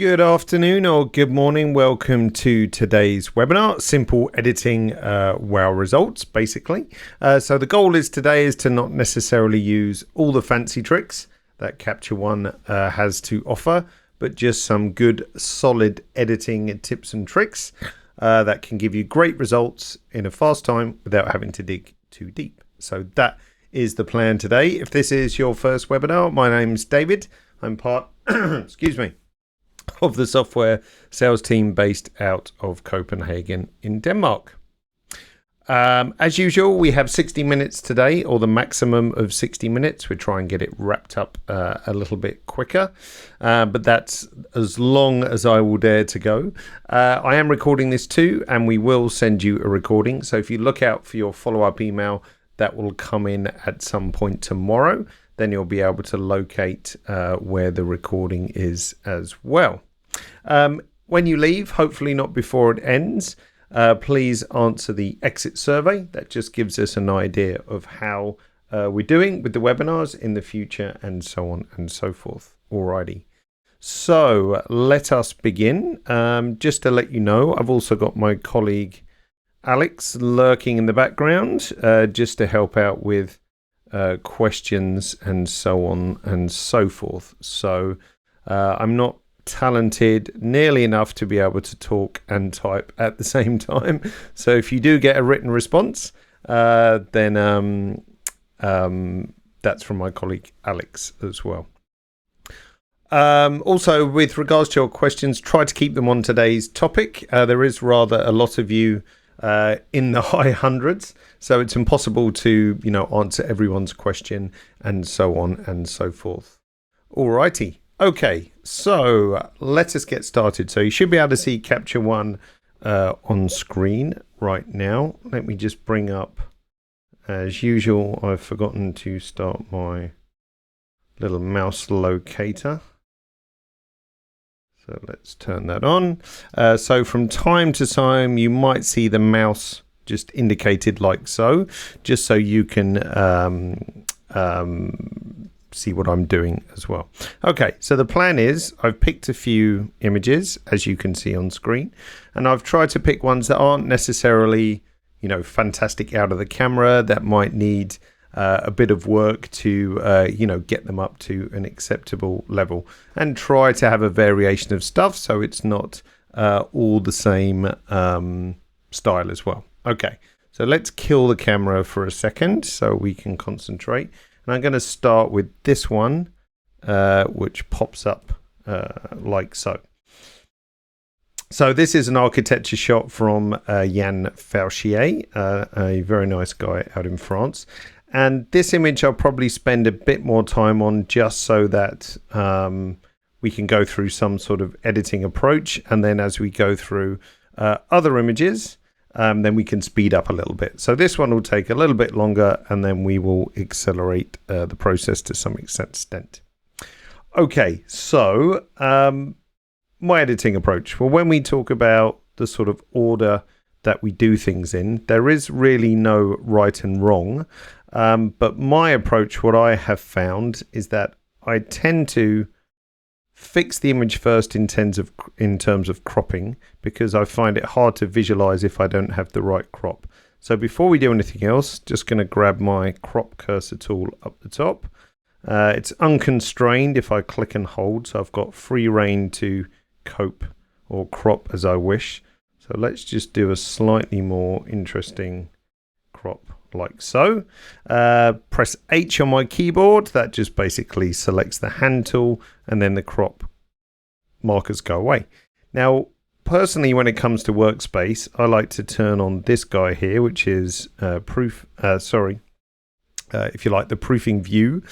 Good afternoon or good morning. Welcome to today's webinar, Simple Editing WoW Results, basically. So the goal today is to not necessarily use all the fancy tricks that Capture One has to offer, but just some good, solid editing tips and tricks that can give you great results in a fast time without having to dig too deep. So that is the plan today. If this is your first webinar, my name's David. I'm part, excuse me, of the software sales team based out of Copenhagen in Denmark. As usual, we have 60 minutes today, or the maximum of 60 minutes. We try and get it wrapped up a little bit quicker, but that's as long as I will dare to go. I am recording this too, and we will send you a recording. So if you look out for your follow-up email, that will come in at some point tomorrow. Then you'll be able to locate where the recording is as well. When you leave, hopefully not before it ends, please answer the exit survey. That just gives us an idea of how we're doing with the webinars in the future and so on and so forth. Alrighty. So let us begin. Just to let you know, I've also got my colleague Alex lurking in the background just to help out with questions and so on and so forth. So I'm not talented nearly enough to be able to talk and type at the same time. So if you do get a written response, then that's from my colleague Alex as well. Also, with regards to your questions, try to keep them on today's topic. There is rather a lot of you in the high hundreds, so it's impossible to answer everyone's question and so on and so forth. Alrighty. Okay, so let us get started. So you should be able to see Capture One on screen right now. Let me just bring up, as usual, I've forgotten to start my little mouse locator. So let's turn that on. So from time to time, you might see the mouse just indicated like so, just so you can see what I'm doing as well. Okay, so the plan is I've picked a few images, as you can see on screen, and I've tried to pick ones that aren't necessarily, fantastic out of the camera, that might need a bit of work to, get them up to an acceptable level, and try to have a variation of stuff so it's not all the same style as well. Okay, so let's kill the camera for a second so we can concentrate. And I'm going to start with this one, which pops up like so. So this is an architecture shot from Jan Fauchier, a very nice guy out in France. And this image I'll probably spend a bit more time on just so that we can go through some sort of editing approach. And then as we go through other images, then we can speed up a little bit. So this one will take a little bit longer, and then we will accelerate the process to some extent. Okay, so my editing approach. Well, when we talk about the sort of order that we do things in, there is really no right and wrong. But my approach, what I have found, is that I tend to fix the image first in terms of cropping, because I find it hard to visualize if I don't have the right crop. So before we do anything else, just going to grab my crop cursor tool up the top. It's unconstrained if I click and hold, so I've got free reign to cope or crop as I wish. So let's just do a slightly more interesting crop like so. Press H on my keyboard. That just basically selects the hand tool, and then the crop markers go away. Now, personally, when it comes to workspace, I like to turn on this guy here, which is if you like, the proofing view,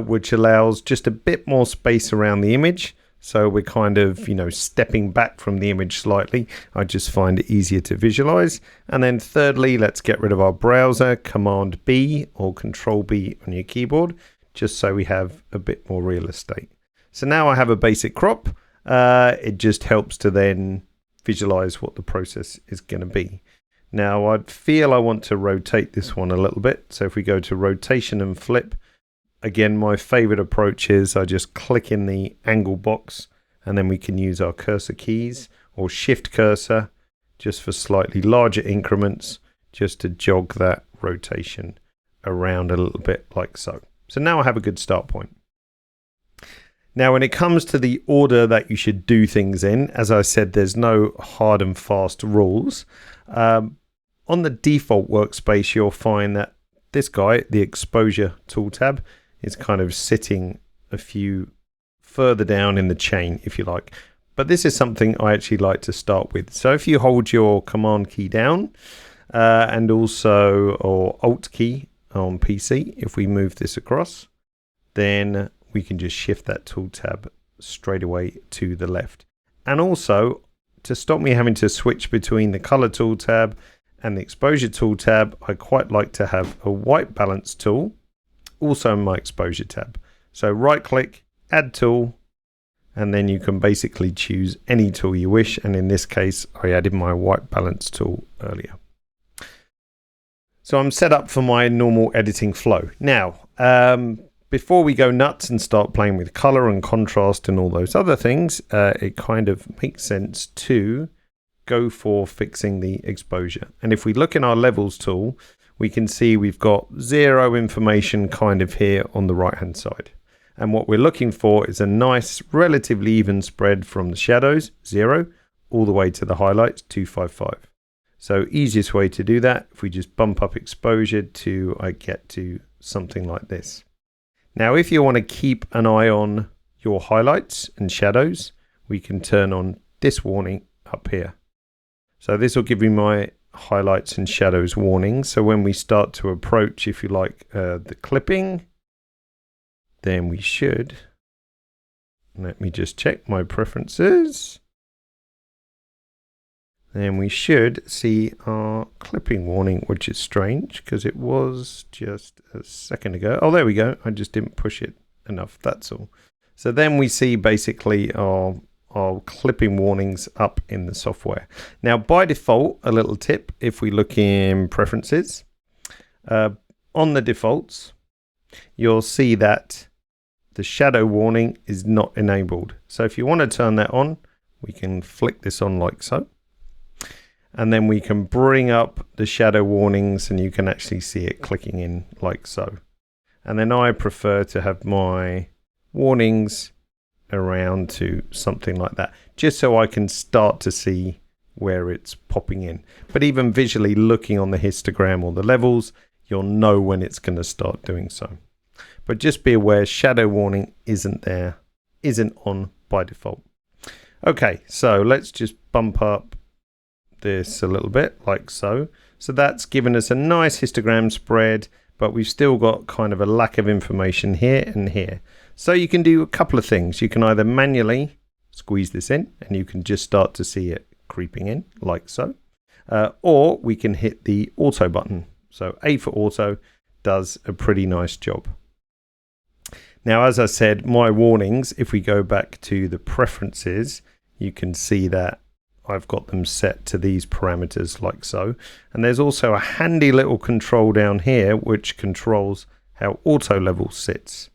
which allows just a bit more space around the image. So we're kind of, stepping back from the image slightly. I just find it easier to visualize. And then thirdly, let's get rid of our browser, Command B or Control B on your keyboard, just so we have a bit more real estate. So now I have a basic crop. It just helps to then visualize what the process is going to be. Now I feel I want to rotate this one a little bit. So if we go to rotation and flip, again, my favorite approach is I just click in the angle box and then we can use our cursor keys or shift cursor just for slightly larger increments, just to jog that rotation around a little bit like so. So now I have a good start point. Now, when it comes to the order that you should do things in, as I said, there's no hard and fast rules. On the default workspace, you'll find that this guy, the exposure tool tab, is kind of sitting a few further down in the chain, if you like. But this is something I actually like to start with. So if you hold your command key down and also or alt key on PC, if we move this across, then we can just shift that tool tab straight away to the left. And also, to stop me having to switch between the color tool tab and the exposure tool tab, I quite like to have a white balance tool also in my exposure tab. So right click, add tool, and then you can basically choose any tool you wish. And in this case, I added my white balance tool earlier. So I'm set up for my normal editing flow. Now, before we go nuts and start playing with color and contrast and all those other things, it kind of makes sense to go for fixing the exposure. And if we look in our levels tool, we can see we've got zero information kind of here on the right hand side. And what we're looking for is a nice relatively even spread from the shadows, 0, all the way to the highlights, 255. So easiest way to do that, if we just bump up exposure to, I get to something like this. Now, if you want to keep an eye on your highlights and shadows, we can turn on this warning up here. So this will give me my highlights and shadows warning. So when we start to approach, if you like, the clipping, then we should, let me just check my preferences. Then we should see our clipping warning, which is strange because it was just a second ago. Oh, there we go. I just didn't push it enough. That's all. So then we see basically our clipping warnings up in the software. Now, by default, a little tip, if we look in preferences, on the defaults, you'll see that the shadow warning is not enabled. So if you want to turn that on, we can flick this on like so. And then we can bring up the shadow warnings and you can actually see it clicking in like so. And then I prefer to have my warnings around to something like that, just so I can start to see where it's popping in. But even visually looking on the histogram or the levels, you'll know when it's going to start doing so. But just be aware, shadow warning isn't on by default. Okay, so let's just bump up this a little bit like so. So that's given us a nice histogram spread, but we've still got kind of a lack of information here and here. So you can do a couple of things. You can either manually squeeze this in and you can just start to see it creeping in like so, or we can hit the auto button. So A for auto does a pretty nice job. Now, as I said, my warnings, if we go back to the preferences, you can see that I've got them set to these parameters like so. And there's also a handy little control down here which controls how auto level sits.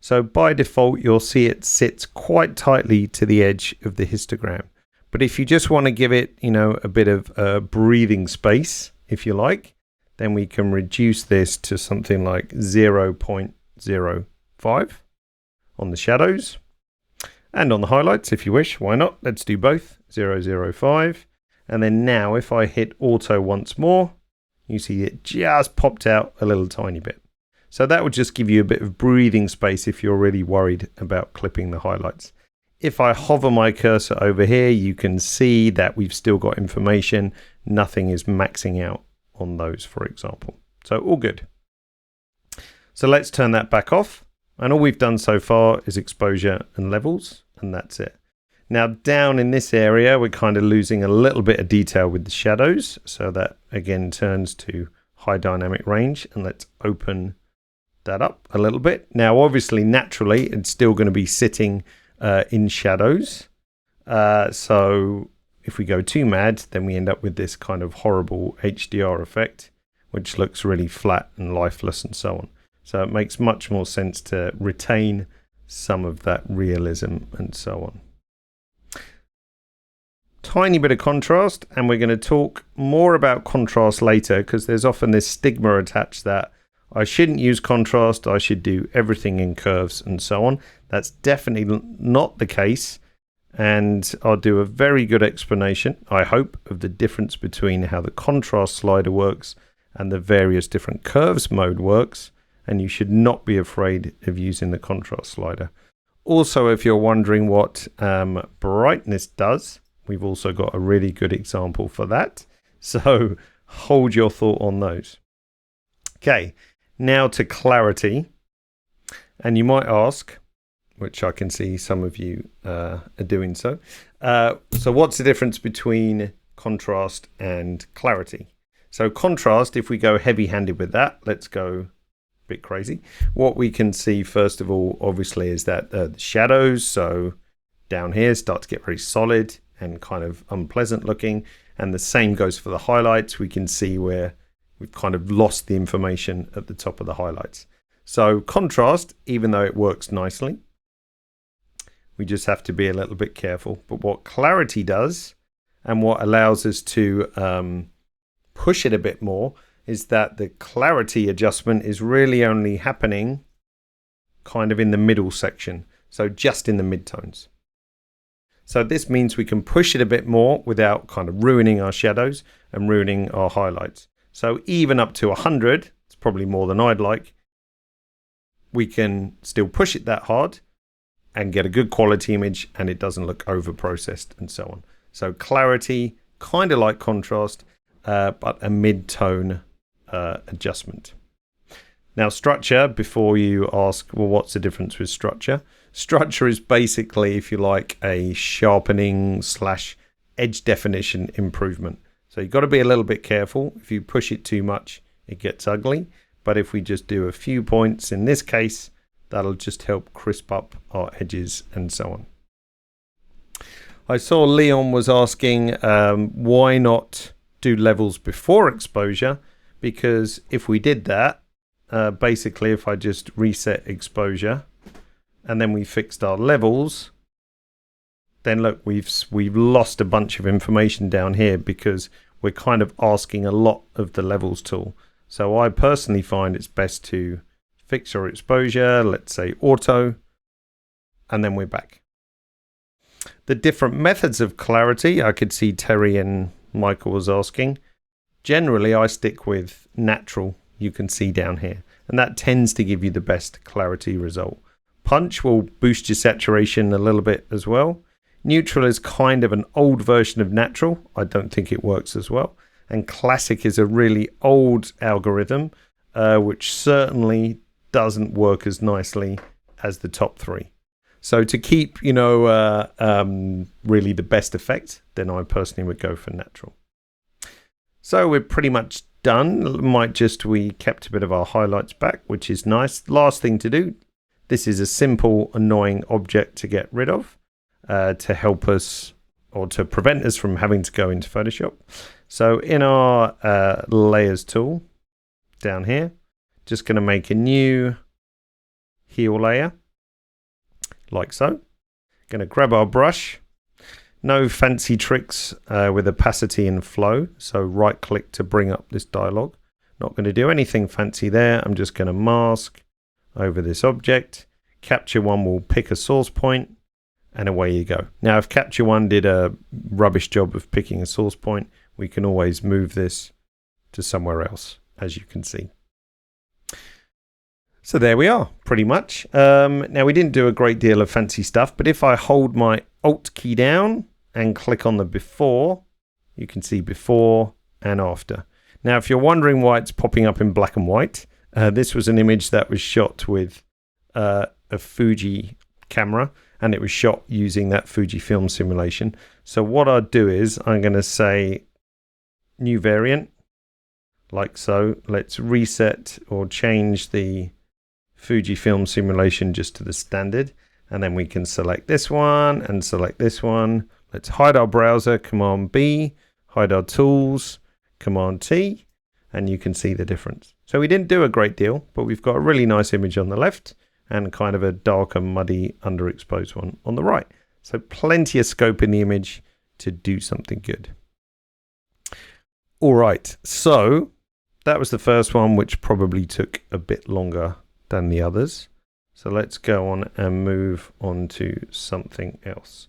So by default, you'll see it sits quite tightly to the edge of the histogram. But if you just want to give it, a bit of breathing space, if you like, then we can reduce this to something like 0.05 on the shadows and on the highlights if you wish. Why not? Let's do both. 0.05. And then now if I hit auto once more, you see it just popped out a little tiny bit. So that would just give you a bit of breathing space if you're really worried about clipping the highlights. If I hover my cursor over here, you can see that we've still got information. Nothing is maxing out on those, for example. So all good. So let's turn that back off. And all we've done so far is exposure and levels, and that's it. Now down in this area, we're kind of losing a little bit of detail with the shadows. So that again turns to high dynamic range, and let's open that up a little bit. Now, obviously, naturally, it's still going to be sitting in shadows. So if we go too mad, then we end up with this kind of horrible HDR effect, which looks really flat and lifeless and so on. So it makes much more sense to retain some of that realism and so on. tiny bit of contrast, and we're going to talk more about contrast later, because there's often this stigma attached that I shouldn't use contrast, I should do everything in curves and so on. That's definitely not the case, and I'll do a very good explanation, I hope, of the difference between how the contrast slider works and the various different curves mode works, and you should not be afraid of using the contrast slider. Also, if you're wondering what brightness does, we've also got a really good example for that, so hold your thought on those. Okay. Now to clarity, and you might ask, which I can see some of you are doing so. So what's the difference between contrast and clarity? So contrast, if we go heavy-handed with that, let's go a bit crazy. What we can see first of all, obviously, is that the shadows, so down here, start to get very solid and kind of unpleasant looking. And the same goes for the highlights. We can see where we've kind of lost the information at the top of the highlights. So contrast, even though it works nicely, we just have to be a little bit careful. But what clarity does, and what allows us to push it a bit more, is that the clarity adjustment is really only happening kind of in the middle section. So just in the midtones. So this means we can push it a bit more without kind of ruining our shadows and ruining our highlights. So even up to 100, it's probably more than I'd like, we can still push it that hard and get a good quality image, and it doesn't look over processed and so on. So clarity, kind of like contrast, but a mid-tone adjustment. Now structure, before you ask, well, what's the difference with structure? Structure is basically, if you like, a sharpening / edge definition improvement. So you've got to be a little bit careful. If you push it too much, it gets ugly. But if we just do a few points in this case, that'll just help crisp up our edges and so on. I saw Leon was asking why not do levels before exposure? Because if we did that, basically if I just reset exposure and then we fixed our levels, then look, we've lost a bunch of information down here because we're kind of asking a lot of the levels tool. So I personally find it's best to fix our exposure, let's say auto, and then we're back. The different methods of clarity, I could see Terry and Michael was asking. Generally, I stick with natural, you can see down here, and that tends to give you the best clarity result. Punch will boost your saturation a little bit as well. Neutral is kind of an old version of natural. I don't think it works as well. And classic is a really old algorithm, which certainly doesn't work as nicely as the top three. So to keep, really the best effect, then I personally would go for natural. So we're pretty much done. We kept a bit of our highlights back, which is nice. Last thing to do, this is a simple, annoying object to get rid of. To help us or to prevent us from having to go into Photoshop. So in our layers tool down here, just going to make a new heel layer like so. Going to grab our brush. No fancy tricks with opacity and flow. So right click to bring up this dialog. Not going to do anything fancy there. I'm just going to mask over this object. Capture One will pick a source point. And away you go. Now, if Capture One did a rubbish job of picking a source point, we can always move this to somewhere else, as you can see. So there we are, pretty much. Now, we didn't do a great deal of fancy stuff, but if I hold my Alt key down and click on the before, you can see before and after. Now, if you're wondering why it's popping up in black and white, this was an image that was shot with a Fuji camera, and it was shot using that Fujifilm simulation. So what I'll do is I'm going to say new variant, like so. Let's reset or change the Fujifilm simulation just to the standard. And then we can select this one and select this one. Let's hide our browser, Command B, hide our tools, Command T, and you can see the difference. So we didn't do a great deal, but we've got a really nice image on the left and kind of a darker, muddy, underexposed one on the right. So plenty of scope in the image to do something good. All right, so that was the first one, which probably took a bit longer than the others. So let's go on and move on to something else.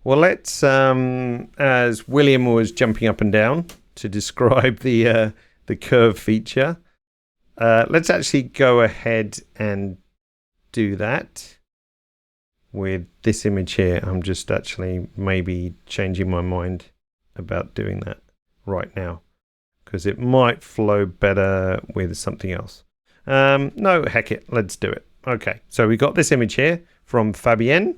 Well, let's, as William was jumping up and down to describe the curve feature, let's actually go ahead and do that with this image here. I'm just actually maybe changing my mind about doing that right now, because it might flow better with something else. No, heck it, let's do it. Okay, so we got this image here from Fabien.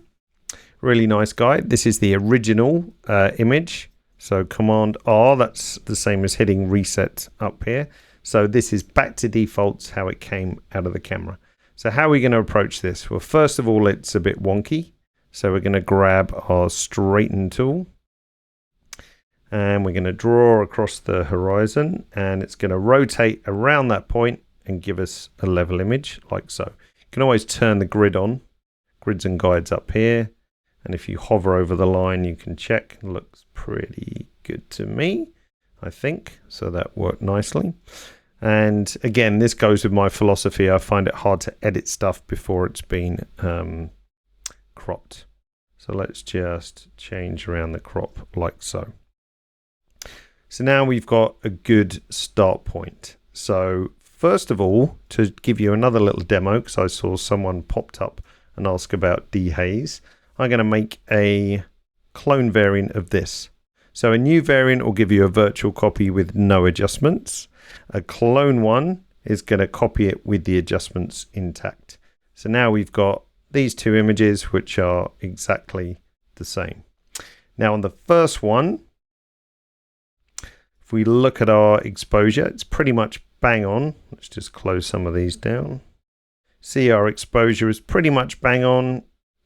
Really nice guy. This is the original image. So Command R, that's the same as hitting reset up here. So this is back to defaults, how it came out of the camera. So how are we going to approach this? Well, first of all, it's a bit wonky. So we're going to grab our straighten tool. And we're going to draw across the horizon. And it's going to rotate around that point and give us a level image like so. You can always turn the grid on. Grids and guides up here. And if you hover over the line, you can check. It looks pretty good to me, I think. So that worked nicely. And again, this goes with my philosophy. I find it hard to edit stuff before it's been cropped. So let's just change around the crop like so. So now we've got a good start point. So first of all, to give you another little demo, because I saw someone popped up and ask about dehaze, I'm going to make a clone variant of this. So a new variant will give you a virtual copy with no adjustments. A clone one is going to copy it with the adjustments intact. So now we've got these two images which are exactly the same. Now on the first one, if we look at our exposure, it's pretty much bang on. Let's just close some of these down. See, our exposure is pretty much bang on.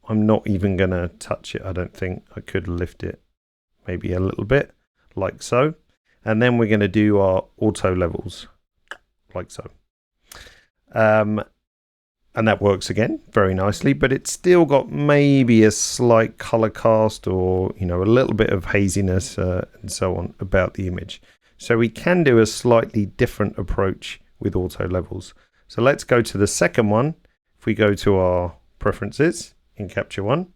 I'm not even going to touch it. I don't think. I could lift it maybe a little bit like so. And then we're going to do our auto levels like so. And that works again very nicely, but it's still got maybe a slight color cast or, you know, a little bit of haziness and so on about the image. So we can do a slightly different approach with auto levels. So let's go to the second one. If we go to our preferences in Capture One,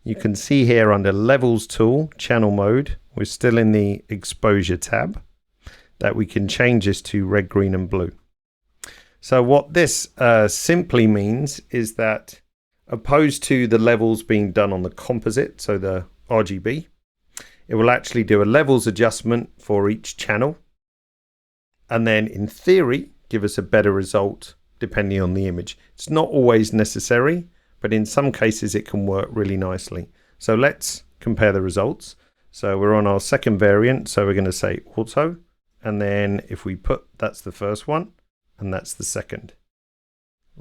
you can see here under Levels tool, Channel Mode, we're still in the Exposure tab, that we can change this to red, green and blue. So what this simply means is that opposed to the levels being done on the composite, so the RGB, it will actually do a levels adjustment for each channel. And then in theory, give us a better result depending on the image. It's not always necessary, but in some cases it can work really nicely. So let's compare the results. So we're on our second variant. So we're going to say auto. And then if we put, that's the first one. And that's the second,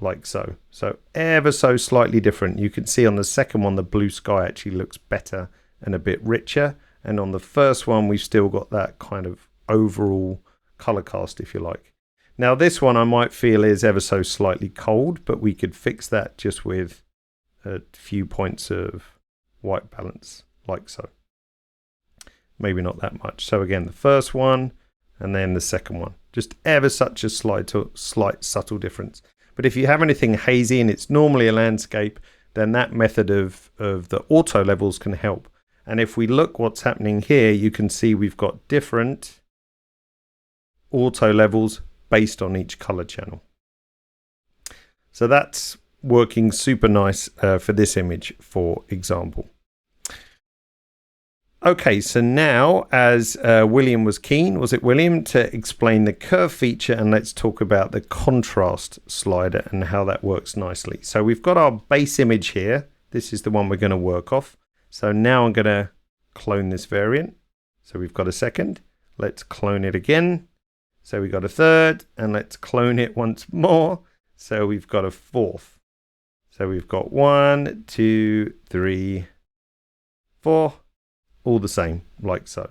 like so. So ever so slightly different. You can see on the second one, the blue sky actually looks better and a bit richer. And on the first one, we've still got that kind of overall color cast, if you like. Now this one I might feel is ever so slightly cold, but we could fix that just with a few points of white balance, like so. Maybe not that much. So again, the first one and then the second one. Just ever such a slight subtle difference. But if you have anything hazy and it's normally a landscape, then that method of the auto levels can help. And if we look what's happening here, you can see we've got different auto levels based on each color channel. So that's working super nice for this image, for example. Okay, so now as William was keen, was it William, to explain the curve feature, and let's talk about the contrast slider and how that works nicely. So we've got our base image here. This is the one we're going to work off. So now I'm going to clone this variant. So we've got a second. Let's clone it again. So we've got a third, and let's clone it once more. So we've got a fourth. So we've got 1, 2, 3, 4. All the same, like so.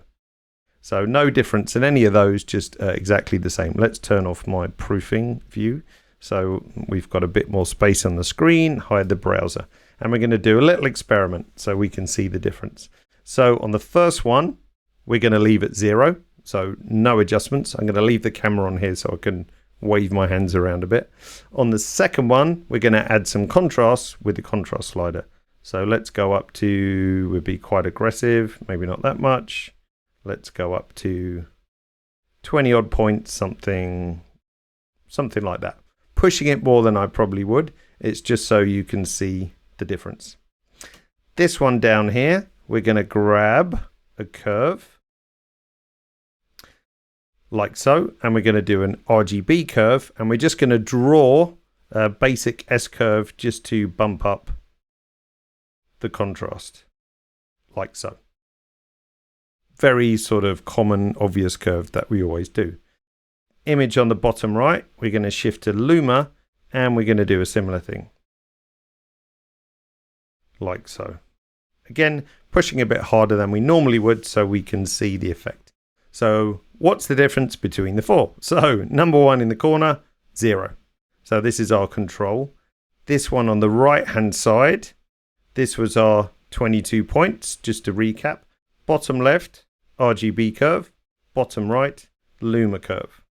So no difference in any of those, just exactly the same. Let's turn off my proofing view. So we've got a bit more space on the screen, hide the browser. And we're going to do a little experiment so we can see the difference. So on the first one, we're going to leave it 0. So no adjustments. I'm going to leave the camera on here so I can wave my hands around a bit. On the second one, we're going to add some contrast with the contrast slider. So let's go up to, we'll be quite aggressive, maybe not that much. Let's go up to 20 odd points, something like that. Pushing it more than I probably would. It's just so you can see the difference. This one down here, we're going to grab a curve like so, and we're going to do an RGB curve, and we're just going to draw a basic S curve just to bump up the contrast like so. Very sort of common, obvious curve that we always do. Image on the bottom right, we're going to shift to Luma, and we're going to do a similar thing like so. Again, pushing a bit harder than we normally would so we can see the effect. So what's the difference between the 4? So number 1 in the corner, 0. So this is our control. This one on the right hand side, this was our 22 points, just to recap. Bottom left, RGB curve. Bottom right, Luma curve.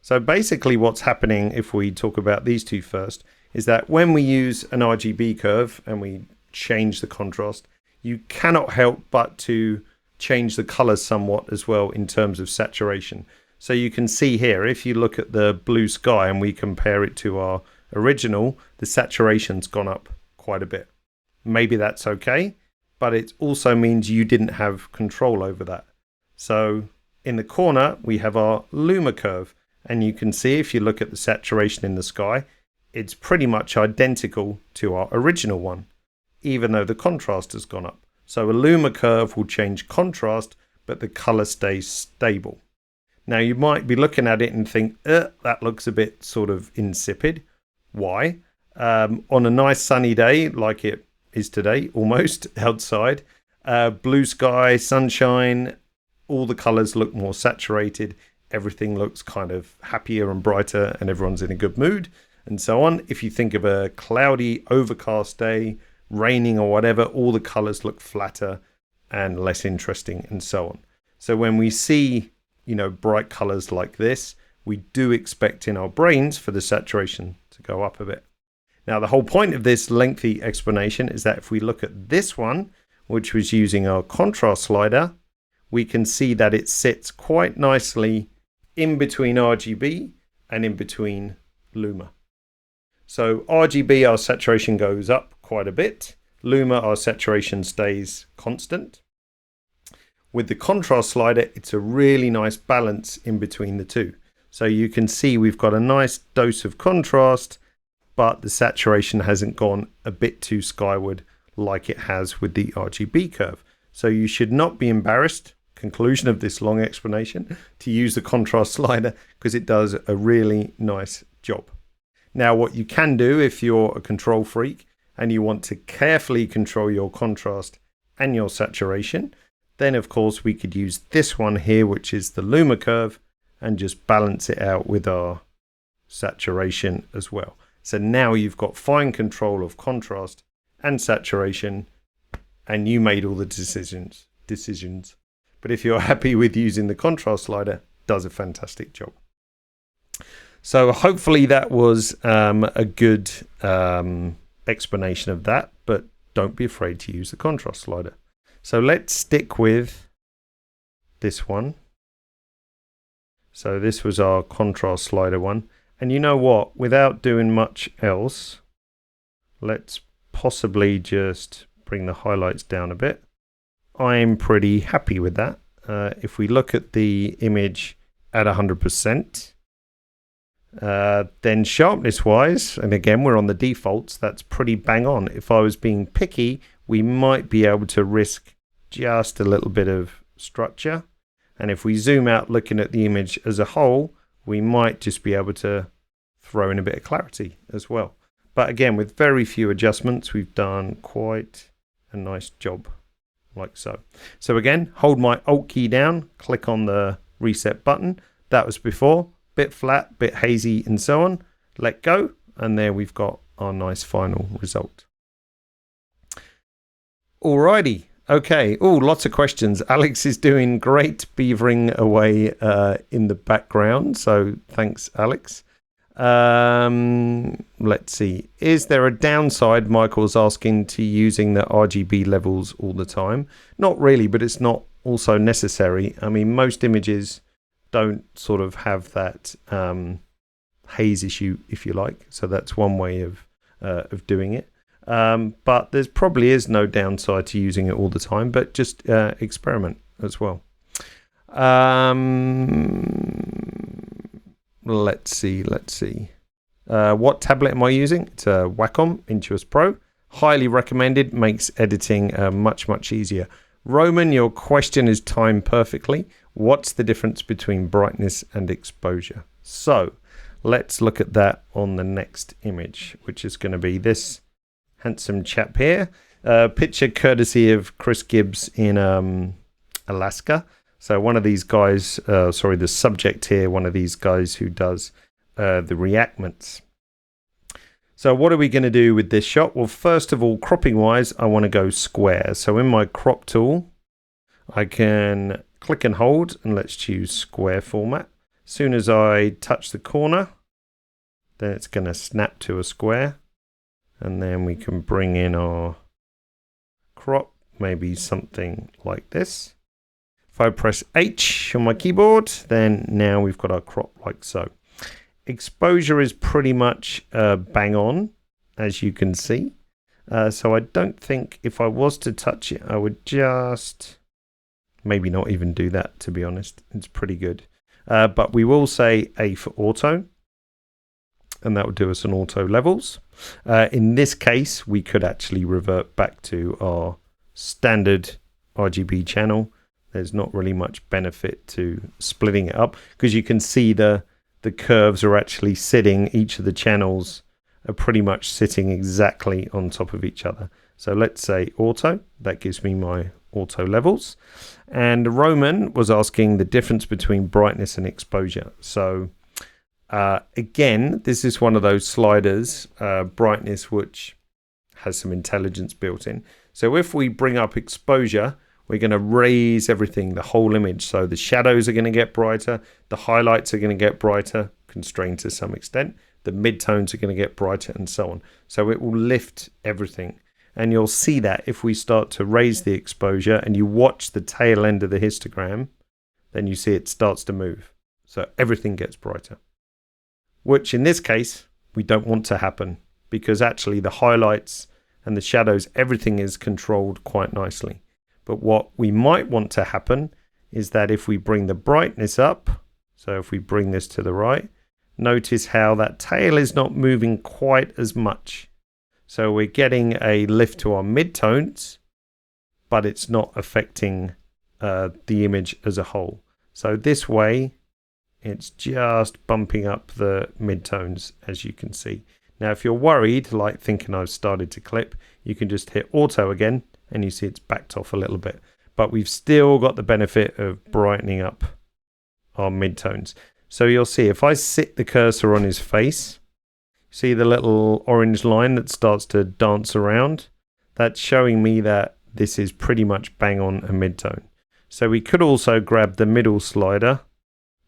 So basically what's happening, if we talk about these two first, is that when we use an RGB curve and we change the contrast, you cannot help but to change the colors somewhat as well in terms of saturation. So you can see here, if you look at the blue sky and we compare it to our original, the saturation's gone up quite a bit. Maybe that's okay, but it also means you didn't have control over that. So in the corner, we have our Luma curve, and you can see if you look at the saturation in the sky, it's pretty much identical to our original one, even though the contrast has gone up. So a Luma curve will change contrast, but the color stays stable. Now you might be looking at it and think, that looks a bit sort of insipid. Why? On a nice sunny day, like it is today, almost outside, blue sky, sunshine, all the colors look more saturated. Everything looks kind of happier and brighter, and everyone's in a good mood, and so on. If you think of a cloudy, overcast day, raining or whatever, all the colors look flatter and less interesting, and so on. So when we see, bright colors like this, we do expect in our brains for the saturation to go up a bit. Now, the whole point of this lengthy explanation is that if we look at this one, which was using our contrast slider, we can see that it sits quite nicely in between RGB and in between Luma. So RGB, our saturation goes up quite a bit. Luma, our saturation stays constant. With the contrast slider, it's a really nice balance in between the two. So you can see we've got a nice dose of contrast, but the saturation hasn't gone a bit too skyward like it has with the RGB curve. So you should not be embarrassed, conclusion of this long explanation, to use the contrast slider, because it does a really nice job. Now, what you can do if you're a control freak and you want to carefully control your contrast and your saturation, then of course we could use this one here, which is the Luma curve, and just balance it out with our saturation as well. So now you've got fine control of contrast and saturation, and you made all the decisions. But if you're happy with using the contrast slider, it does a fantastic job. So hopefully that was a good explanation of that, but don't be afraid to use the contrast slider. So let's stick with this one. So this was our contrast slider one. And you know what? Without doing much else, let's possibly just bring the highlights down a bit. I'm pretty happy with that. If we look at the image at 100%, then sharpness wise, and again we're on the defaults, that's pretty bang on. If I was being picky, we might be able to risk just a little bit of structure, and if we zoom out looking at the image as a whole, we might just be able to throw in a bit of clarity as well. But again, with very few adjustments, we've done quite a nice job like so. So again, hold my Alt key down, click on the reset button. That was before. Bit flat, bit hazy, and so on. Let go, and there we've got our nice final result. Alrighty, Okay. Oh, lots of questions. Alex is doing great beavering away in the background. So thanks, Alex. Let's see. Is there a downside, Michael's asking, to using the RGB levels all the time? Not really, but it's not also necessary. I mean, most images don't sort of have that haze issue, if you like. So that's one way of doing it. But there probably is no downside to using it all the time, but just experiment as well. Let's see. What tablet am I using? It's a Wacom Intuos Pro. Highly recommended. Makes editing much easier. Roman, your question is timed perfectly. What's the difference between brightness and exposure? So let's look at that on the next image, which is going to be this handsome chap here. Picture courtesy of Chris Gibbs in Alaska. So one of these guys, the subject here, one of these guys who does the reactments. So what are we going to do with this shot? Well, first of all, cropping wise, I want to go square. So in my crop tool, I can click and hold, and let's choose square format. As soon as I touch the corner, then it's going to snap to a square. And then we can bring in our crop, maybe something like this. If I press H on my keyboard, then now we've got our crop like so. Exposure is pretty much bang on, as you can see. So I don't think if I was to touch it, I would just maybe not even do that, to be honest. It's pretty good. But we will say A for auto, and that will do us an auto levels. In this case, we could actually revert back to our standard RGB channel. There's not really much benefit to splitting it up because you can see the curves are actually sitting, each of the channels are pretty much sitting exactly on top of each other. So let's say auto, that gives me my auto levels. And Roman was asking the difference between brightness and exposure. So again, this is one of those sliders, brightness, which has some intelligence built in. So if we bring up exposure, we're going to raise everything, the whole image. So the shadows are going to get brighter. The highlights are going to get brighter, constrained to some extent. The midtones are going to get brighter and so on. So it will lift everything. And you'll see that if we start to raise the exposure and you watch the tail end of the histogram, then you see it starts to move. So everything gets brighter. Which in this case, we don't want to happen because actually the highlights and the shadows, everything is controlled quite nicely. But what we might want to happen is that if we bring the brightness up, so if we bring this to the right, notice how that tail is not moving quite as much. So we're getting a lift to our midtones, but it's not affecting the image as a whole. So this way, it's just bumping up the midtones, as you can see. Now, if you're worried, like thinking I've started to clip, you can just hit auto again, and you see it's backed off a little bit. But we've still got the benefit of brightening up our midtones. So you'll see if I sit the cursor on his face, see the little orange line that starts to dance around? That's showing me that this is pretty much bang on a midtone. So we could also grab the middle slider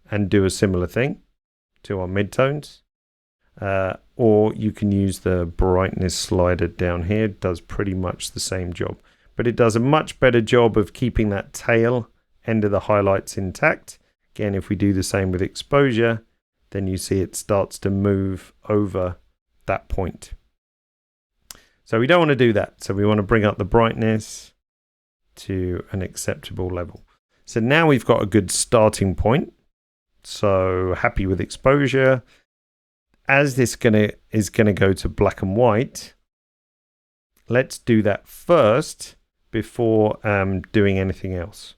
and do a similar thing to our midtones. Or you can use the brightness slider down here. It does pretty much the same job. But it does a much better job of keeping that tail end of the highlights intact. Again, if we do the same with exposure, then you see it starts to move over that point. So we don't want to do that. So we want to bring up the brightness to an acceptable level. So now we've got a good starting point. So happy with exposure. As this is gonna go to black and white, let's do that first before doing anything else.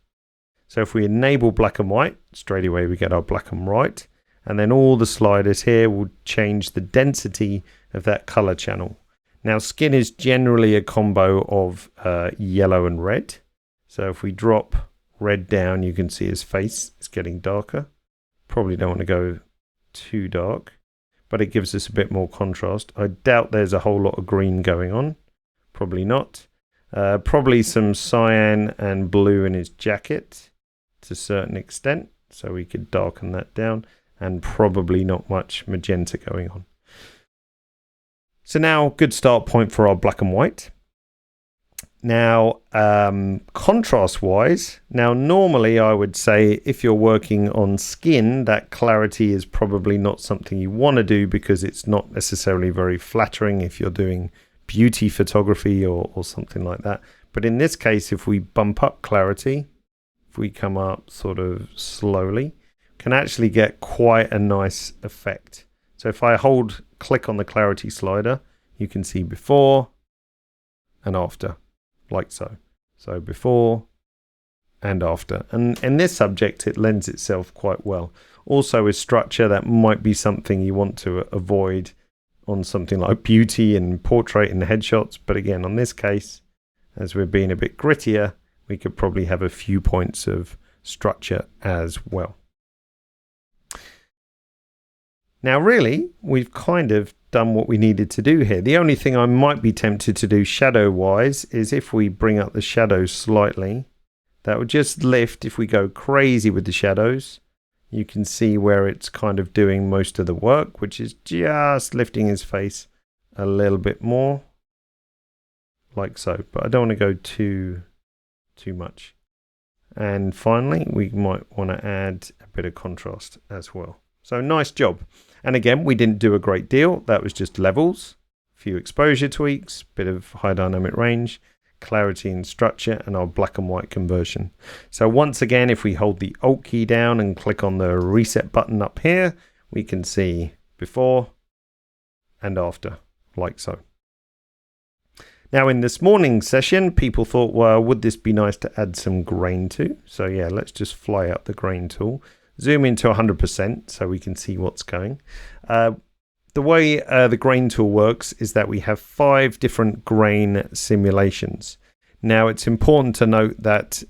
So if we enable black and white, straight away we get our black and white, and then all the sliders here will change the density of that color channel. Now skin is generally a combo of yellow and red. So if we drop red down, you can see his face is getting darker. Probably don't want to go too dark, but it gives us a bit more contrast. I doubt there's a whole lot of green going on. Probably not. Probably some cyan and blue in his jacket to a certain extent, so we could darken that down, and probably not much magenta going on. So now, good start point for our black and white. Now, contrast wise, now normally I would say if you're working on skin, that clarity is probably not something you want to do because it's not necessarily very flattering if you're doing beauty photography or something like that. But in this case, if we bump up clarity, if we come up sort of slowly, can actually get quite a nice effect. So if I click on the clarity slider, you can see before and after, like so. So before and after. And in this subject, it lends itself quite well. Also with structure, that might be something you want to avoid on something like beauty and portrait and headshots. But again, on this case, as we're being a bit grittier, we could probably have a few points of structure as well. Now, really, we've kind of done what we needed to do here. The only thing I might be tempted to do shadow-wise is if we bring up the shadows slightly, that would just lift. If we go crazy with the shadows, you can see where it's kind of doing most of the work, which is just lifting his face a little bit more, like so. But I don't want to go too much. And finally, we might want to add a bit of contrast as well. So nice job. And again, we didn't do a great deal. That was just levels, a few exposure tweaks, bit of high dynamic range, clarity and structure, and our black and white conversion. So once again, if we hold the Alt key down and click on the reset button up here, we can see before and after, like so. Now in this morning's session, people thought, well, would this be nice to add some grain to? So yeah, let's just fly up the grain tool. Zoom into 100% so we can see what's going. The way the grain tool works is that we have 5 different grain simulations. Now it's important to note that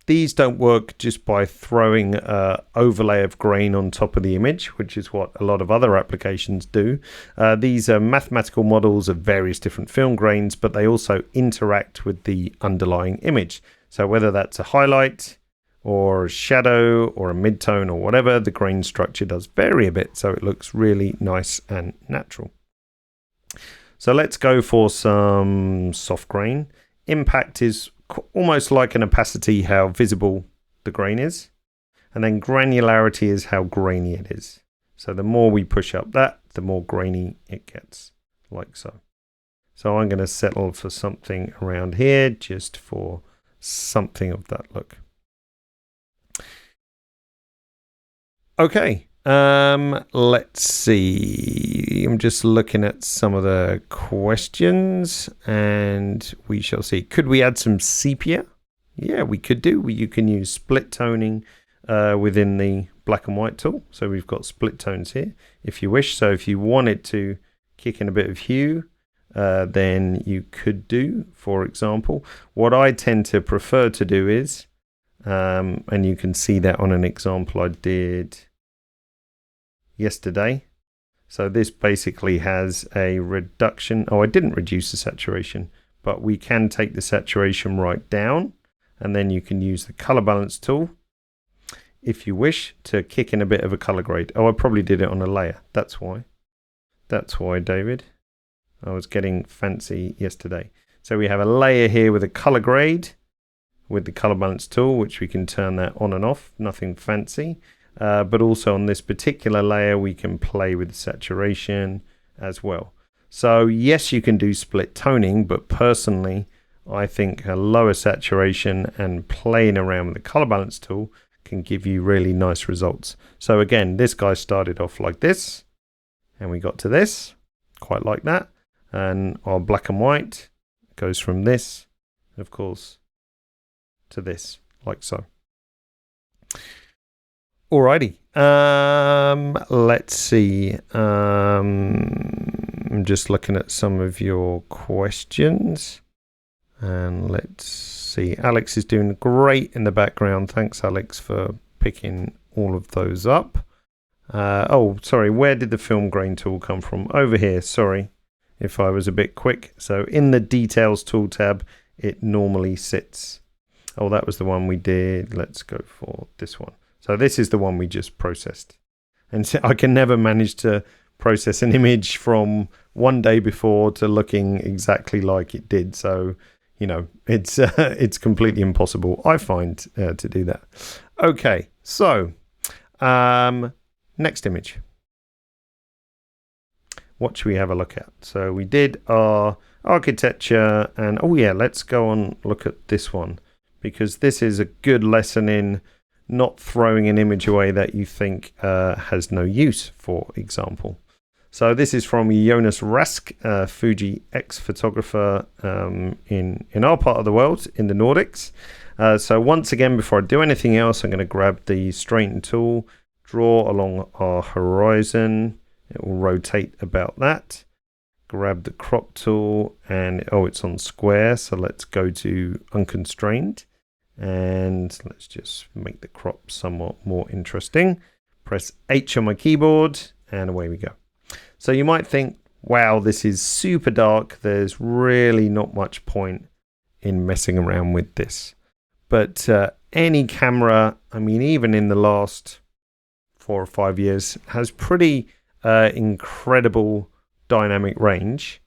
these don't work just by throwing an overlay of grain on top of the image, which is what a lot of other applications do. These are mathematical models of various different film grains, but they also interact with the underlying image. So whether that's a highlight or a shadow or a midtone or whatever, the grain structure does vary a bit, so it looks really nice and natural. So let's go for some soft grain. Impact is almost like an opacity, how visible the grain is. And then granularity is how grainy it is. So the more we push up that, the more grainy it gets, like so. So I'm going to settle for something around here, just for something of that look. Okay, let's see. I'm just looking at some of the questions and we shall see. Could we add some sepia? Yeah, we could do. You can use split toning within the black and white tool. So we've got split tones here if you wish. So if you wanted to kick in a bit of hue, then you could do, for example, what I tend to prefer to do is, and you can see that on an example I did yesterday. So this basically has a reduction. Oh, I didn't reduce the saturation, but we can take the saturation right down, and then you can use the color balance tool if you wish to kick in a bit of a color grade. Oh, I probably did it on a layer. That's why. That's why, David. I was getting fancy yesterday. So we have a layer here with a color grade with the color balance tool, which we can turn that on and off, nothing fancy. But also on this particular layer, we can play with saturation as well. So yes, you can do split toning, but personally, I think a lower saturation and playing around with the color balance tool can give you really nice results. So again, this guy started off like this, and we got to this, quite like that. And our black and white goes from this, of course, to this, like so. Alrighty, let's see. I'm just looking at some of your questions. And let's see. Alex is doing great in the background. Thanks, Alex, for picking all of those up. Oh, sorry. Where did the film grain tool come from? Over here. Sorry. if I was a bit quick. So in the Details tool tab, it normally sits. Oh, that was the one we did. Let's go for this one. So this is the one we just processed. And so I can never manage to process an image from one day before to looking exactly like it did. So, you know, it's completely impossible, I find, to do that. Okay, so next image. What should we have a look at? So we did our architecture, and oh yeah, let's go on look at this one, because this is a good lesson in not throwing an image away that you think has no use, for example. So this is from Jonas Rask, Fuji ex-photographer in our part of the world, in the Nordics. So once again, before I do anything else, I'm going to grab the straighten tool, draw along our horizon. It will rotate about that. Grab the crop tool, and oh, it's on square, so let's go to unconstrained. And let's just make the crop somewhat more interesting. Press H on my keyboard, and away we go. So you might think, wow, this is super dark. There's really not much point in messing around with this. But any camera, I mean, even in the last 4 or 5 years, has pretty incredible dynamic range.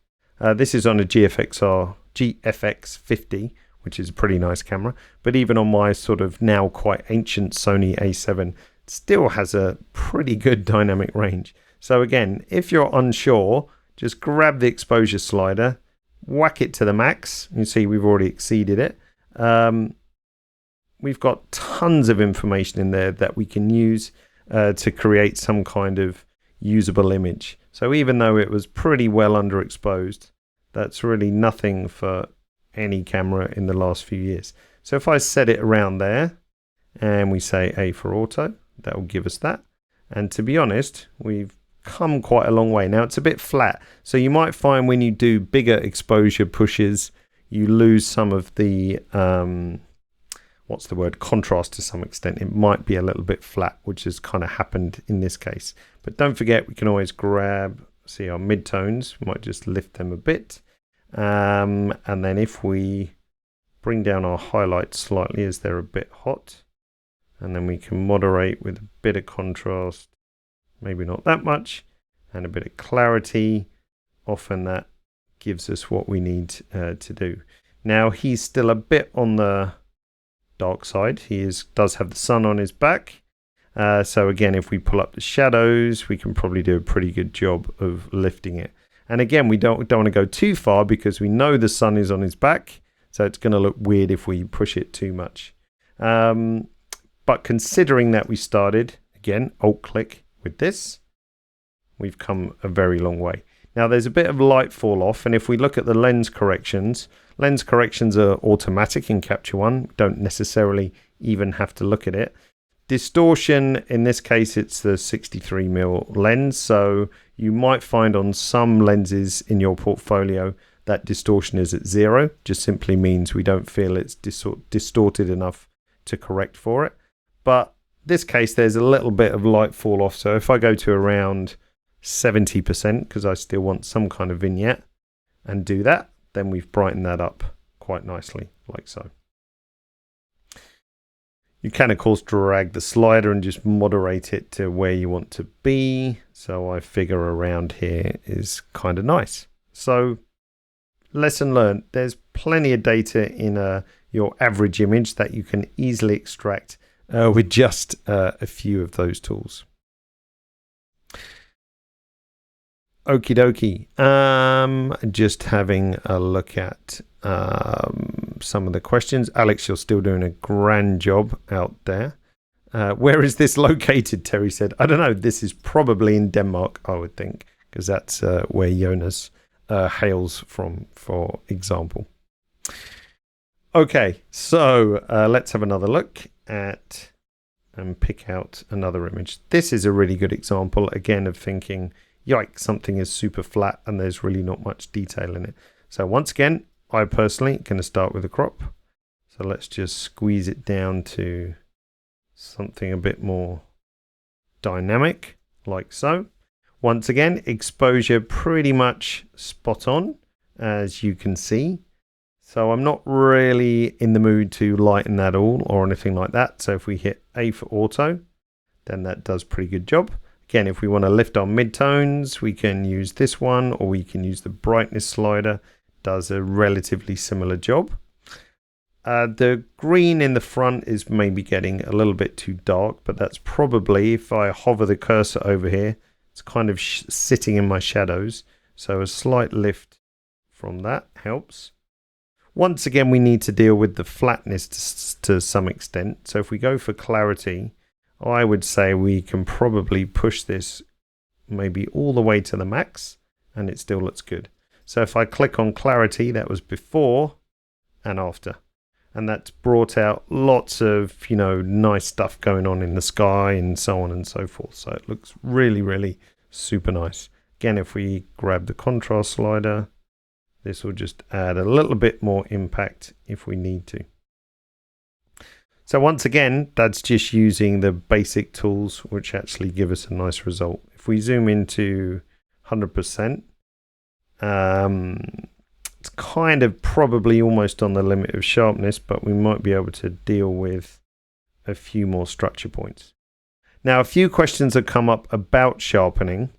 This is on a GFX 50, which is a pretty nice camera. But even on my sort of now quite ancient Sony A7, it still has a pretty good dynamic range. So again, if you're unsure, just grab the exposure slider, whack it to the max. You see we've already exceeded it. We've got tons of information in there that we can use to create some kind of usable image. So even though it was pretty well underexposed, that's really nothing for any camera in the last few years. So if I set it around there and we say A for auto, that will give us that. And to be honest, we've come quite a long way. Now it's a bit flat, so you might find when you do bigger exposure pushes, you lose some of the contrast to some extent. It might be a little bit flat, which has kind of happened in this case. But don't forget, we can always grab, see our midtones, we might just lift them a bit. And then if we bring down our highlights slightly as they're a bit hot, and then we can moderate with a bit of contrast, maybe not that much, and a bit of clarity. Often that gives us what we need to do. Now he's still a bit on the dark side. He does have the sun on his back. So again, if we pull up the shadows, we can probably do a pretty good job of lifting it. And again, we don't want to go too far because we know the sun is on his back. So it's going to look weird if we push it too much. But considering that we started, again, alt-click with this, we've come a very long way. Now there's a bit of light fall off, and if we look at the lens corrections are automatic in Capture One. Don't necessarily even have to look at it. Distortion, in this case, it's the 63mm lens, so you might find on some lenses in your portfolio that distortion is at 0. Just simply means we don't feel it's distorted enough to correct for it. But this case, there's a little bit of light fall off. So if I go to around 70%, because I still want some kind of vignette, and do that, then we've brightened that up quite nicely, like so. You can, of course, drag the slider and just moderate it to where you want to be. So I figure around here is kind of nice. So lesson learned, there's plenty of data in your average image that you can easily extract with just a few of those tools. Okie dokie. Just having a look at some of the questions. Alex, you're still doing a grand job out there. Where is this located? Terry said. I don't know. This is probably in Denmark, I would think, because that's where Jonas hails from, for example. Okay, so let's have another look at and pick out another image. This is a really good example, again, of thinking, yikes, something is super flat and there's really not much detail in it. So once again, I personally going to start with a crop. So let's just squeeze it down to something a bit more dynamic, like so. Once again, exposure pretty much spot on, as you can see. So I'm not really in the mood to lighten that all or anything like that. So if we hit A for auto, then that does pretty good job. Again, if we want to lift our midtones, we can use this one, or we can use the brightness slider. Does a relatively similar job. The green in the front is maybe getting a little bit too dark, but that's probably, if I hover the cursor over here, it's kind of sitting in my shadows. So a slight lift from that helps. Once again, we need to deal with the flatness to some extent. So if we go for clarity, I would say we can probably push this maybe all the way to the max, and it still looks good. So if I click on clarity, that was before and after. And that's brought out lots of, nice stuff going on in the sky and so on and so forth. So it looks really, really super nice. Again, if we grab the contrast slider, this will just add a little bit more impact if we need to. So once again, that's just using the basic tools, which actually give us a nice result. If we zoom into 100%, it's kind of probably almost on the limit of sharpness, but we might be able to deal with a few more structure points. Now, a few questions have come up about sharpening.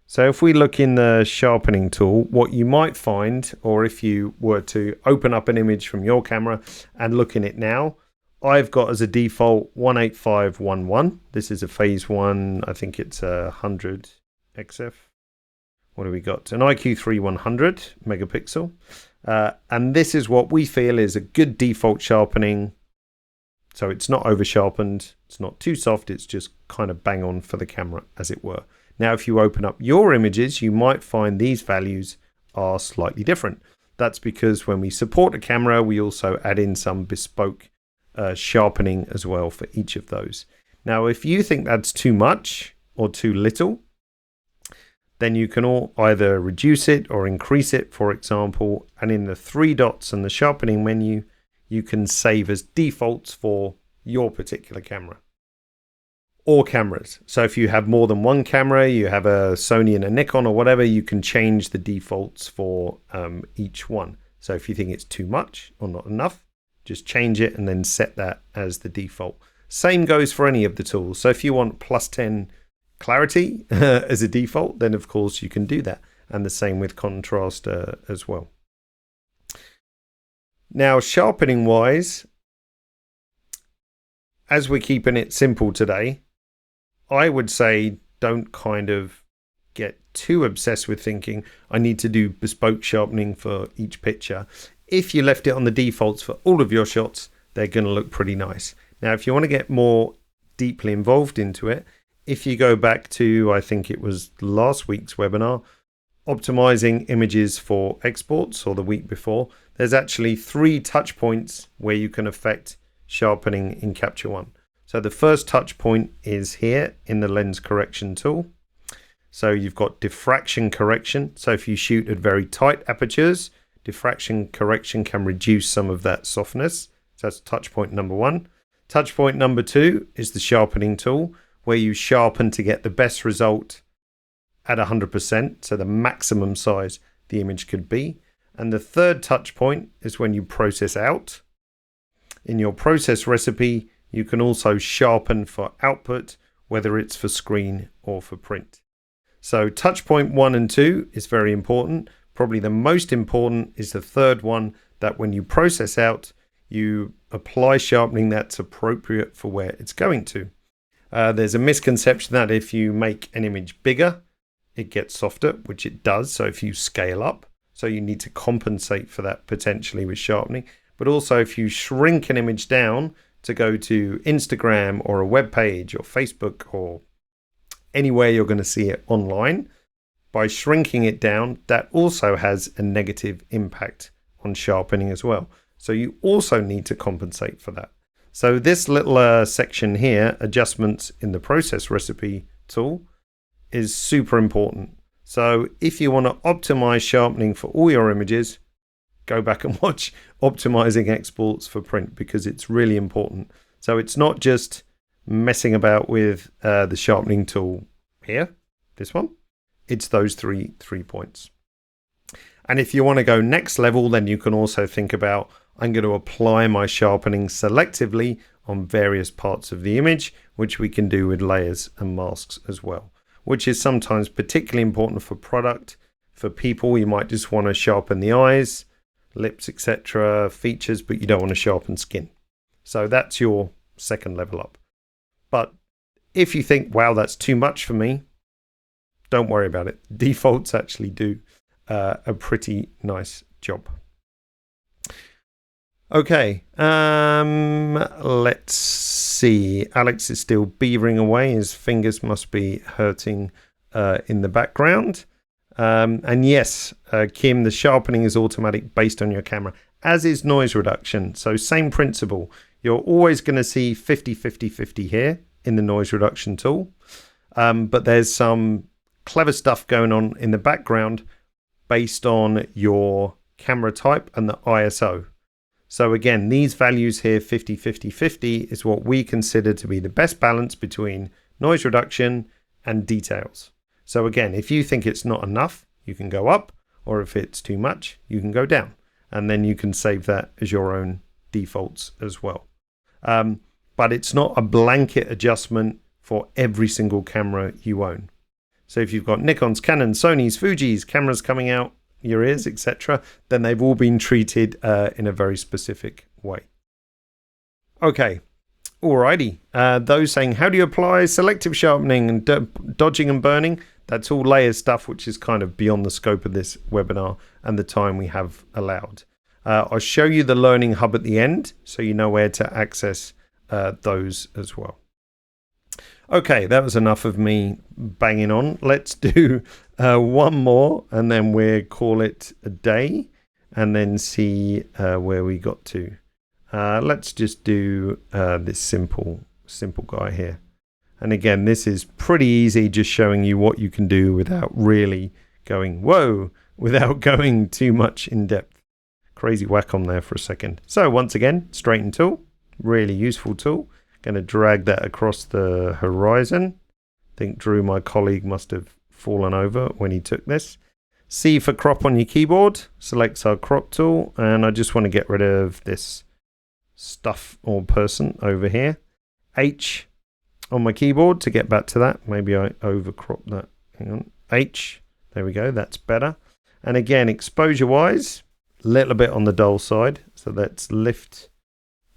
So if we look in the sharpening tool, what you might find, or if you were to open up an image from your camera and look in it now, I've got as a default 18511. This is a phase 1, I think it's a 100 XF. What do we got? An IQ3 100 megapixel. And this is what we feel is a good default sharpening. So it's not over sharpened, it's not too soft, it's just kind of bang on for the camera, as it were. Now, if you open up your images, you might find these values are slightly different. That's because when we support a camera, we also add in some bespoke sharpening as well for each of those. Now, if you think that's too much or too little, then you can either reduce it or increase it, for example, and in the 3 dots and the sharpening menu, you can save as defaults for your particular camera or cameras. So if you have more than one camera, you have a Sony and a Nikon or whatever, you can change the defaults for each one. So if you think it's too much or not enough, just change it and then set that as the default. Same goes for any of the tools. So if you want +10 clarity as a default, then of course you can do that. And the same with contrast as well. Now, sharpening wise, as we're keeping it simple today, I would say don't kind of get too obsessed with thinking I need to do bespoke sharpening for each picture. If you left it on the defaults for all of your shots, they're going to look pretty nice. Now, if you want to get more deeply involved into it, if you go back to, I think it was last week's webinar, optimizing images for exports, or the week before, there's actually 3 touch points where you can affect sharpening in Capture One. So the first touch point is here in the lens correction tool. So you've got diffraction correction. So if you shoot at very tight apertures, diffraction correction can reduce some of that softness. So that's touch point number 1. Touch point number 2 is the sharpening tool, where you sharpen to get the best result at 100%, so the maximum size the image could be. And the third touch point is when you process out. In your process recipe, you can also sharpen for output, whether it's for screen or for print. So touch point 1 and 2 is very important. Probably the most important is the third one, that when you process out, you apply sharpening that's appropriate for where it's going to. There's a misconception that if you make an image bigger, it gets softer, which it does. So if you scale up, so you need to compensate for that potentially with sharpening. But also if you shrink an image down to go to Instagram or a web page or Facebook or anywhere you're going to see it online, by shrinking it down, that also has a negative impact on sharpening as well. So you also need to compensate for that. So this little section here, adjustments in the process recipe tool, is super important. So if you want to optimize sharpening for all your images, go back and watch optimizing exports for print, because it's really important. So it's not just messing about with the sharpening tool here, this one. it's those three points. And if you want to go next level, then you can also think about, I'm going to apply my sharpening selectively on various parts of the image, which we can do with layers and masks as well, which is sometimes particularly important for product. For people, you might just want to sharpen the eyes, lips, etc., features, but you don't want to sharpen skin. So that's your second level up. But if you think, wow, that's too much for me, don't worry about it. Defaults actually do a pretty nice job. Okay, let's see. Alex is still beavering away. His fingers must be hurting in the background. And yes, Kim, the sharpening is automatic based on your camera, as is noise reduction. So same principle. You're always going to see 50-50-50 here in the noise reduction tool. But there's some clever stuff going on in the background based on your camera type and the ISO. So again, these values here, 50-50-50, is what we consider to be the best balance between noise reduction and details. So again, if you think it's not enough, you can go up, or if it's too much, you can go down. And then you can save that as your own defaults as well. But it's not a blanket adjustment for every single camera you own. So if you've got Nikon's, Canon's, Sony's, Fuji's cameras coming out your ears, etc., then they've all been treated in a very specific way. Okay, alrighty. Those saying, how do you apply selective sharpening and dodging and burning? That's all layers stuff, which is kind of beyond the scope of this webinar and the time we have allowed. I'll show you the Learning Hub at the end, so you know where to access those as well. Okay, that was enough of me banging on. Let's do one more, and then we'll call it a day, and then see where we got to. Let's just do this simple guy here. And again, this is pretty easy, just showing you what you can do without really going, whoa, without going too much in depth. Crazy whack on there for a second. So once again, straighten tool, really useful tool. Going to drag that across the horizon. I think Drew, my colleague, must have fallen over when he took this. C for crop on your keyboard, selects our crop tool, and I just want to get rid of this stuff or person over here. H on my keyboard to get back to that. Maybe I overcropped that. Hang on. H, there we go, that's better. And again, exposure wise, a little bit on the dull side. So let's lift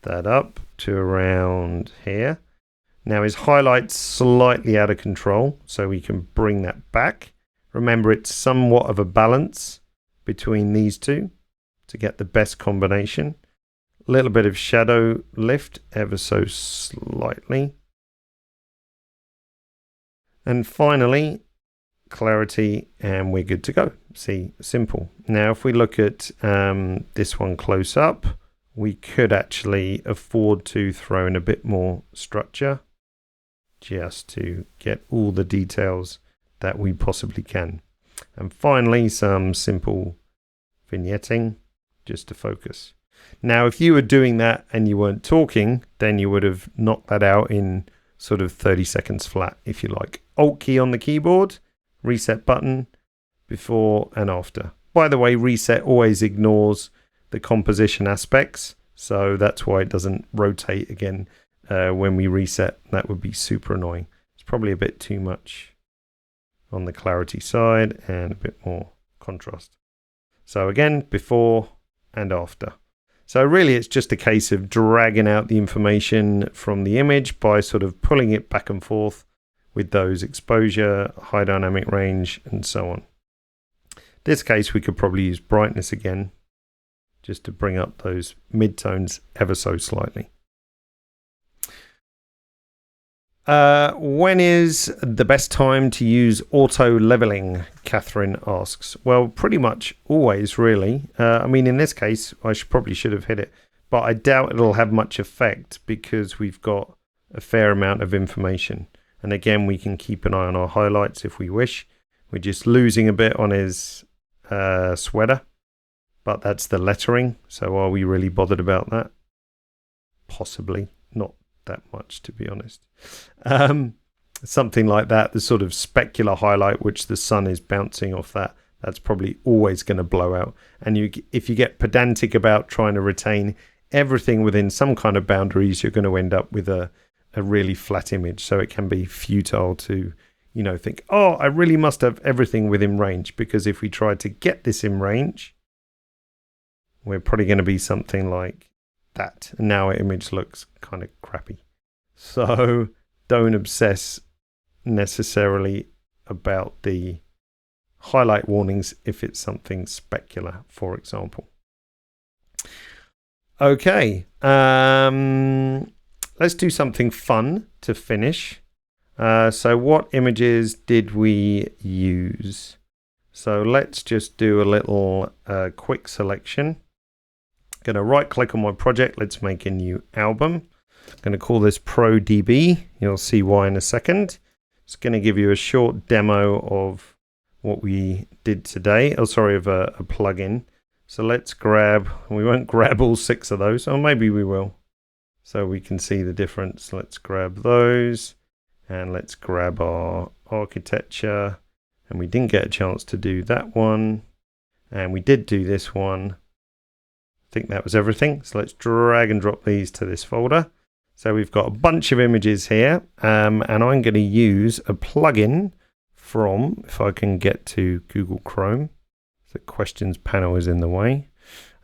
that up to around here. Now his highlight's slightly out of control, so we can bring that back. Remember, it's somewhat of a balance between these two to get the best combination. A little bit of shadow lift ever so slightly. And finally, clarity, and we're good to go. See, simple. Now if we look at this one close up, we could actually afford to throw in a bit more structure just to get all the details that we possibly can. And finally, some simple vignetting just to focus. Now, if you were doing that and you weren't talking, then you would have knocked that out in sort of 30 seconds flat, if you like. Alt key on the keyboard, reset button, before and after. By the way, reset always ignores the composition aspects, so that's why it doesn't rotate again when we reset. That would be super annoying. It's probably a bit too much on the clarity side and a bit more contrast. So again, before and after. So really it's just a case of dragging out the information from the image by sort of pulling it back and forth with those exposure, high dynamic range, and so on. In this case, we could probably use brightness again, just to bring up those midtones ever so slightly. When is the best time to use auto leveling? Catherine asks. Well, pretty much always, really. I mean, in this case, I probably should have hit it, but I doubt it'll have much effect because we've got a fair amount of information. And again, we can keep an eye on our highlights if we wish. We're just losing a bit on his sweater. But that's the lettering, so are we really bothered about that? Possibly, not that much, to be honest. something like that, the sort of specular highlight which the sun is bouncing off that's probably always going to blow out. And if you get pedantic about trying to retain everything within some kind of boundaries, you're going to end up with a really flat image. So it can be futile to, think, oh, I really must have everything within range, because if we try to get this in range, we're probably going to be something like that. And now our image looks kind of crappy. So don't obsess necessarily about the highlight warnings if it's something specular, for example. Okay, let's do something fun to finish. So what images did we use? So let's just do a little quick selection. Going to right click on my project. Let's make a new album. I'm going to call this PRODIBI. You'll see why in a second. It's going to give you a short demo of what we did today. Oh, sorry, of a plugin. So let's grab, we won't grab all 6 of those, or maybe we will, so we can see the difference. Let's grab those, and let's grab our architecture. And we didn't get a chance to do that one, and we did do this one. I think that was everything. So let's drag and drop these to this folder. So we've got a bunch of images here, and I'm going to use a plugin from, if I can get to Google Chrome. The questions panel is in the way.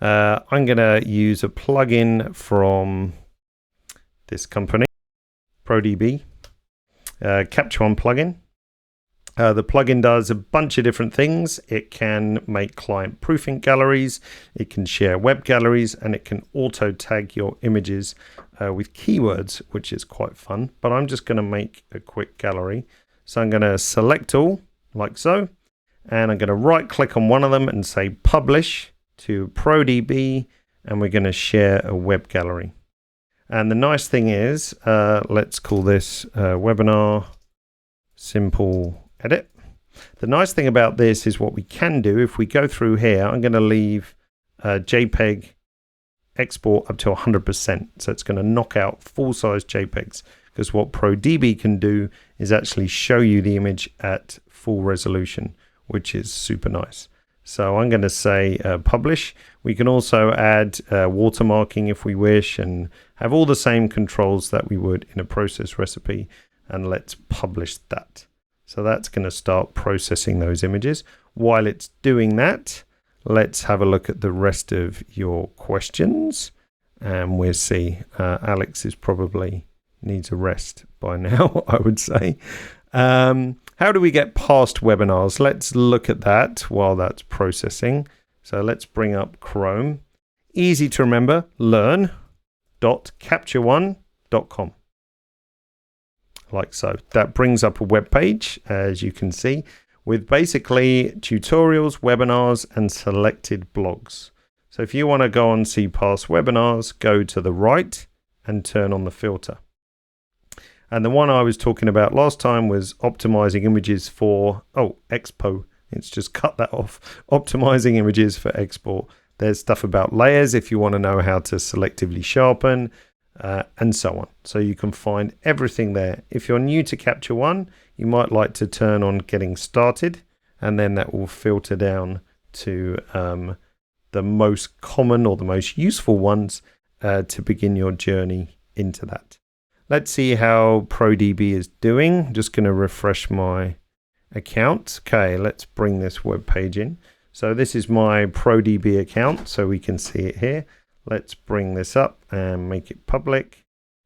I'm going to use a plugin from this company, PRODIBI, Capture One plugin. The plugin does a bunch of different things. It can make client proofing galleries, it can share web galleries, and it can auto tag your images with keywords, which is quite fun. But I'm just going to make a quick gallery. So I'm going to select all, like so, and I'm going to right click on one of them and say publish to PRODIBI, and we're going to share a web gallery. And the nice thing is, let's call this webinar simple edit. The nice thing about this is what we can do, if we go through here, I'm going to leave JPEG export up to 100%. So it's going to knock out full-size JPEGs, because what PRODIBI can do is actually show you the image at full resolution, which is super nice. So I'm going to say publish. We can also add watermarking if we wish, and have all the same controls that we would in a process recipe. And let's publish that. So that's going to start processing those images. While it's doing that, let's have a look at the rest of your questions, and we'll see. Alex is probably needs a rest by now, I would say. How do we get past webinars? Let's look at that while that's processing. So let's bring up Chrome. Easy to remember, learn.captureone.com. Like so. That brings up a web page, as you can see, with basically tutorials, webinars, and selected blogs. So if you want to go and see past webinars, go to the right and turn on the filter. And the one I was talking about last time was optimizing images for, Expo. It's just cut that off. Optimizing images for export. There's stuff about layers if you want to know how to selectively sharpen, and so on. So you can find everything there. If you're new to Capture One, you might like to turn on Getting Started, and then that will filter down to the most common or the most useful ones to begin your journey into that. Let's see how PRODIBI is doing. I'm just going to refresh my account. Okay, let's bring this web page in. So this is my PRODIBI account, so we can see it here. Let's bring this up and make it public.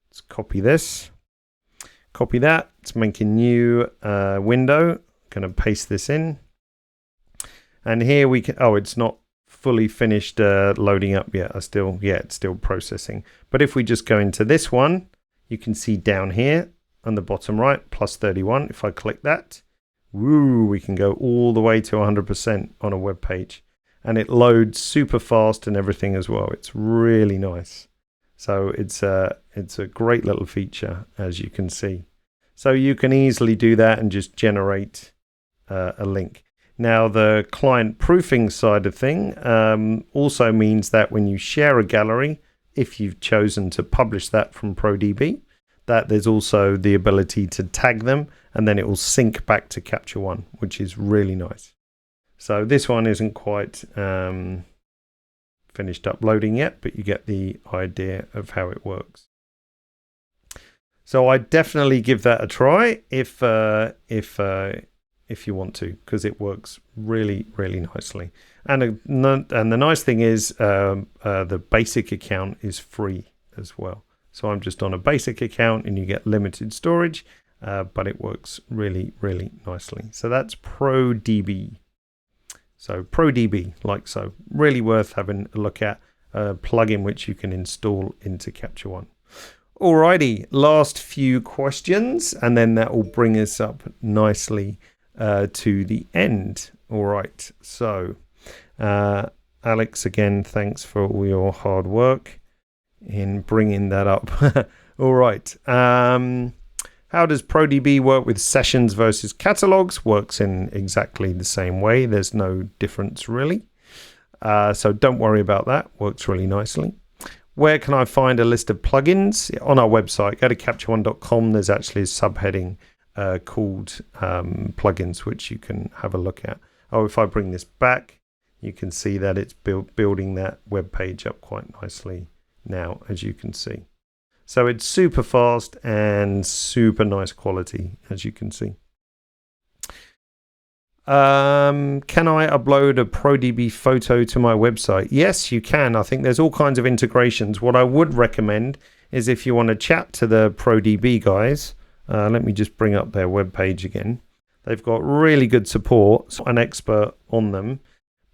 Let's copy this. Copy that. Let's make a new window. Going to paste this in. And here we can, it's not fully finished loading up yet. It's still processing. But if we just go into this one, you can see down here on the bottom right, plus 31. If I click that, we can go all the way to 100% on a web page. And it loads super fast and everything as well. It's really nice. So it's a great little feature, as you can see. So you can easily do that and just generate a link. Now, the client proofing side of thing also means that when you share a gallery, if you've chosen to publish that from PRODIBI, that there's also the ability to tag them, and then it will sync back to Capture One, which is really nice. So this one isn't quite finished uploading yet, but you get the idea of how it works. So I definitely give that a try if you want to, because it works really, really nicely. And the nice thing is the basic account is free as well. So I'm just on a basic account and you get limited storage, but it works really, really nicely. So that's PRODIBI. So PRODIBI, like so. Really worth having a look at, a plugin which you can install into Capture One. Alrighty, last few questions, and then that will bring us up nicely to the end. All right, so Alex, again, thanks for all your hard work in bringing that up. All right, how does PRODIBI work with sessions versus catalogs? Works in exactly the same way. There's no difference really. So don't worry about that. Works really nicely. Where can I find a list of plugins? On our website, go to captureone.com. There's actually a subheading called plugins, which you can have a look at. Oh, if I bring this back, you can see that it's building that web page up quite nicely now, as you can see. So it's super fast and super nice quality, as you can see. Can I upload a PRODIBI photo to my website? Yes, you can. I think there's all kinds of integrations. What I would recommend is if you want to chat to the PRODIBI guys, let me just bring up their webpage again. They've got really good support. So an expert on them.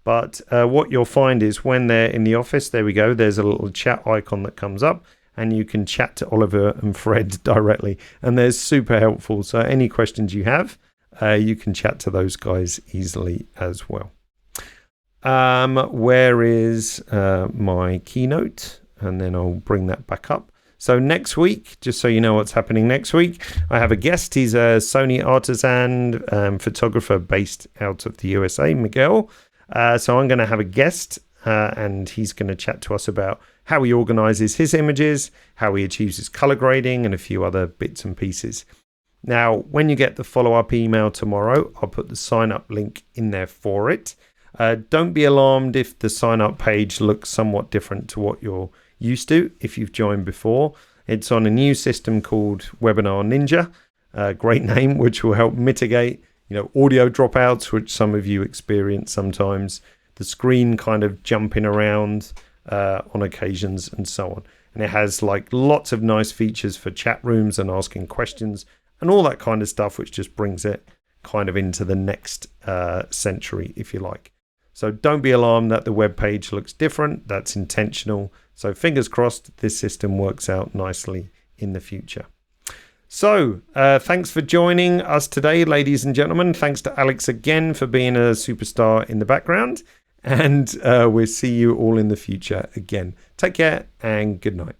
But what you'll find is when they're in the office, there we go, there's a little chat icon that comes up and you can chat to Oliver and Fred directly. And they're super helpful. So any questions you have, you can chat to those guys easily as well. Where is my keynote? And then I'll bring that back up. So next week, just so you know what's happening next week, I have a guest. He's a Sony artisan photographer based out of the USA, Miguel. So I'm going to have a guest and he's going to chat to us about how he organizes his images, how he achieves his color grading, and a few other bits and pieces. Now, when you get the follow-up email tomorrow, I'll put the sign-up link in there for it. Don't be alarmed if the sign-up page looks somewhat different to what you're used to if you've joined before. It's on a new system called Webinar Ninja. Great name, which will help mitigate, audio dropouts, which some of you experience sometimes. The screen kind of jumping around on occasions and so on. And it has like lots of nice features for chat rooms and asking questions and all that kind of stuff, which just brings it kind of into the next century, if you like. So don't be alarmed that the web page looks different. That's intentional. So fingers crossed this system works out nicely in the future. So thanks for joining us today, ladies and gentlemen. Thanks to Alex again for being a superstar in the background. And we'll see you all in the future again. Take care and good night.